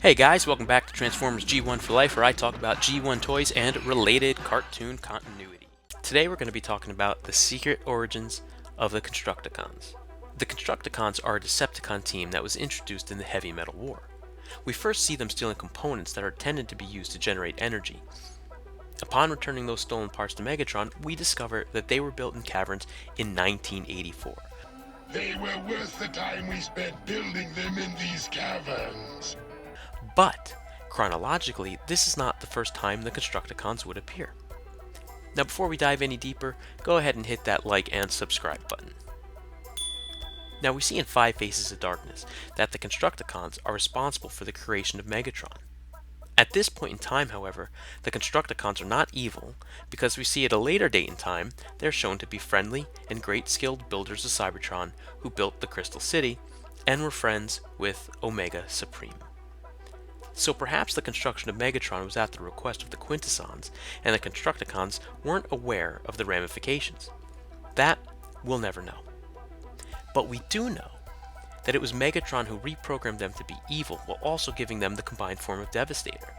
Hey guys, welcome back to Transformers G1 for Life, where I talk about G1 toys and related cartoon continuity. Today we're going to be talking about the secret origins of the Constructicons. The Constructicons are a Decepticon team that was introduced in the Heavy Metal War. We first see them stealing components that are intended to be used to generate energy. Upon returning those stolen parts to Megatron, we discover that they were built in caverns in 1984. They were worth the time we spent building them in these caverns. But, chronologically, this is not the first time the Constructicons would appear. Now before we dive any deeper, go ahead and hit that like and subscribe button. Now we see in 5 Faces of Darkness that the Constructicons are responsible for the creation of Megatron. At this point in time, however, the Constructicons are not evil, because we see at a later date in time they're shown to be friendly and great skilled builders of Cybertron who built the Crystal City and were friends with Omega Supreme. So perhaps the construction of Megatron was at the request of the Quintessons, and the Constructicons weren't aware of the ramifications. That we'll never know. But we do know that it was Megatron who reprogrammed them to be evil while also giving them the combined form of Devastator.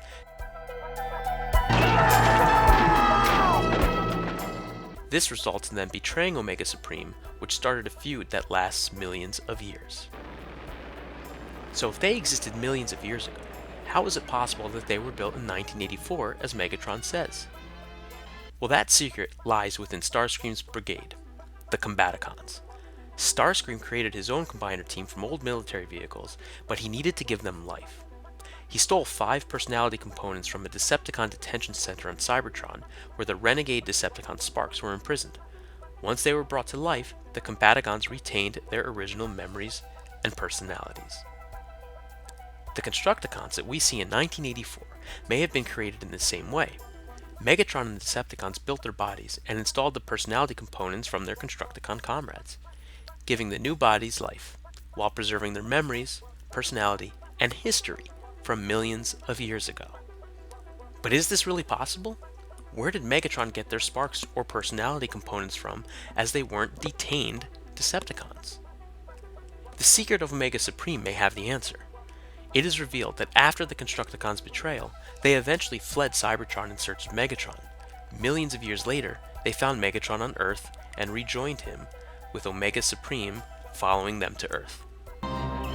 This results in them betraying Omega Supreme, which started a feud that lasts millions of years. So if they existed millions of years ago, how is it possible that they were built in 1984, as Megatron says? Well, that secret lies within Starscream's brigade, the Combaticons. Starscream created his own combiner team from old military vehicles, but he needed to give them life. He stole 5 personality components from a Decepticon detention center on Cybertron, where the renegade Decepticon Sparks were imprisoned. Once they were brought to life, the Combaticons retained their original memories and personalities. The Constructicons that we see in 1984 may have been created in the same way. Megatron and the Decepticons built their bodies and installed the personality components from their Constructicon comrades, giving the new bodies life, while preserving their memories, personality, and history from millions of years ago. But is this really possible? Where did Megatron get their sparks or personality components from, as they weren't detained Decepticons? The secret of Omega Supreme may have the answer. It is revealed that after the Constructicons' betrayal, they eventually fled Cybertron in search of Megatron. Millions of years later, they found Megatron on Earth and rejoined him, with Omega Supreme following them to Earth.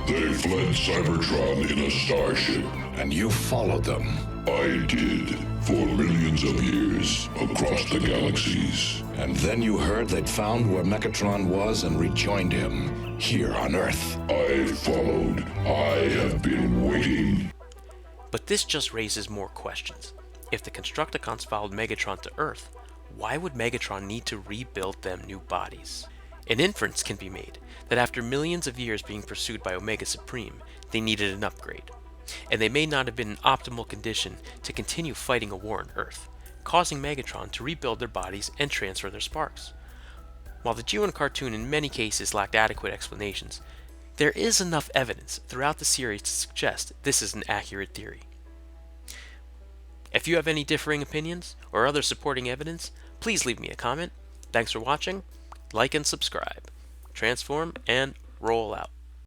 They fled Cybertron in a starship. And you followed them. I did, for millions of years, across the galaxies. And then you heard they'd found where Megatron was and rejoined him, here on Earth. I followed. I have been waiting. But this just raises more questions. If the Constructicons followed Megatron to Earth, why would Megatron need to rebuild them new bodies? An inference can be made that after millions of years being pursued by Omega Supreme, they needed an upgrade, and they may not have been in optimal condition to continue fighting a war on Earth, causing Megatron to rebuild their bodies and transfer their sparks. While the G1 cartoon in many cases lacked adequate explanations, there is enough evidence throughout the series to suggest this is an accurate theory. If you have any differing opinions or other supporting evidence, please leave me a comment. Thanks for watching. Like and subscribe. Transform and roll out.